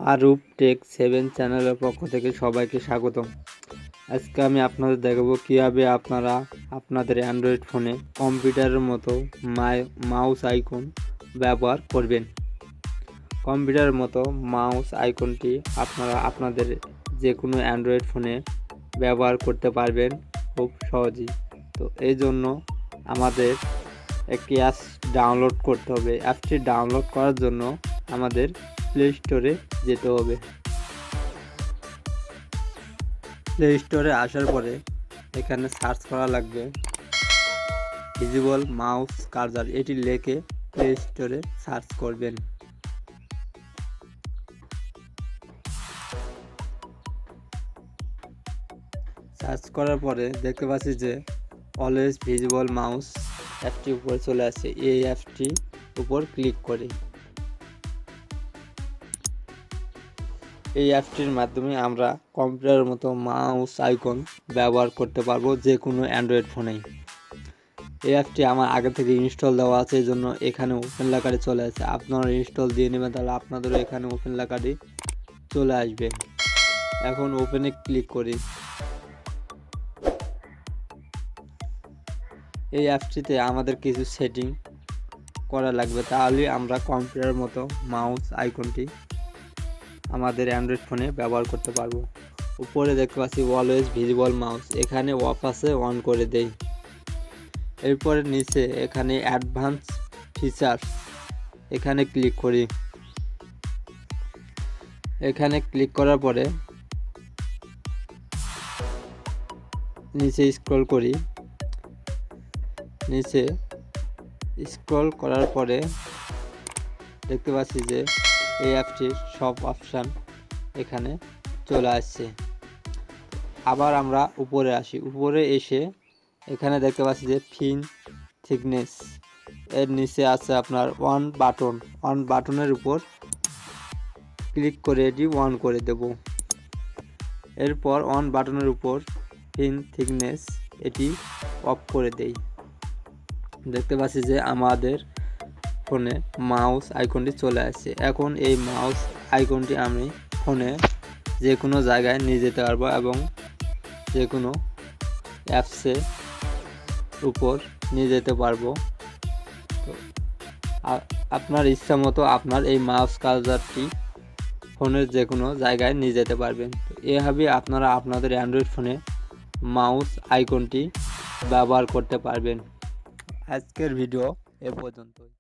মারুফ take 7 চ্যানেলের পক্ষ থেকে সবাইকে স্বাগতম। আজকে আমি আপনাদের দেখাবো কিভাবে আপনারা আপনাদের অ্যান্ড্রয়েড ফোনে কম্পিউটারের মতো মাউস আইকন ব্যবহার করবেন। কম্পিউটারের মতো মাউস আইকনটি আপনারা আপনাদের যে কোনো অ্যান্ড্রয়েড ফোনে ব্যবহার করতে পারবেন খুব সহজেই। তো এই জন্য আমাদের একটি অ্যাপ ডাউনলোড করতে হবে। অ্যাপটি ডাউনলোড করার জন্য আমাদের প্লে স্টোরে যেতে হবে। প্লে স্টোরে আসার পরে এখানে সার্চ করা লাগবে ভিজিবল মাউস কার্সার, এটি লিখে প্লে স্টোরে সার্চ করবেন। সার্চ করার পরে দেখতে পাচ্ছি যে অলওয়েজ ভিজিবল মাউস অ্যাপটি উপরে চলে আসছে। এই অ্যাপটি উপর ক্লিক করি। এই অ্যাপটির মাধ্যমে আমরা কম্পিউটারের মতো মাউস আইকন ব্যবহার করতে পারবো যে কোনো অ্যান্ড্রয়েড ফোনেই। এই অ্যাপটি আমার আগে থেকে ইনস্টল দেওয়া আছে, এই জন্য এখানে ওপেন লেখাটি চলে আসে। আপনারা ইনস্টল দিয়ে নেবেন, তাহলে আপনাদেরও এখানে ওপেন লেখাটি চলে আসবে। এখন ওপেনে ক্লিক করি। এই অ্যাপটিতে আমাদের কিছু সেটিং করা লাগবে, তাহলে আমরা কম্পিউটারের মতো মাউস আইকনটি আমাদের অ্যান্ড্রয়েড ফোনে ব্যবহার করতে পারবো। উপরে দেখতে পাচ্ছি অলওয়েজ ভিজিবল মাউস, এখানে অফ আছে, অন করে দেই। এরপরে নিচে এখানে অ্যাডভান্স ফিচার্স, এখানে ক্লিক করি। এখানে ক্লিক করার পরে নিচে স্ক্রল করি। নিচে স্ক্রল করার পরে দেখতে পাচ্ছি যে এই অ্যাপটির সব অপশান এখানে চলে আসছে। আবার আমরা উপরে আসি। উপরে এসে এখানে দেখতে পাচ্ছি যে ফিন থিকনেস, এর নিচে আছে আপনার অন বাটনের উপর ক্লিক করে এটি অন করে দেব। এরপর অন বাটনের উপর ফিন থিকনেস এটি অফ করে দেই। দেখতে পাচ্ছি যে আমাদের ফোনে মাউস আইকনটি চলে আসছে। এখন এই মাউস আইকনটি আমি ফোনে যে কোনো জায়গায় নিয়ে যেতে পারবো এবং যে কোনো অ্যাপসের উপর নিয়ে যেতে পারবো। তো আপনার ইচ্ছা মতো আপনার এই মাউস কার্সারটি ফোনের যে কোনো জায়গায় নিয়ে যেতে পারবেন। তো এভাবে আপনারা আপনাদের অ্যান্ড্রয়েড ফোনে মাউস আইকনটি ব্যবহার করতে পারবেন। আজকের ভিডিও এ পর্যন্তই।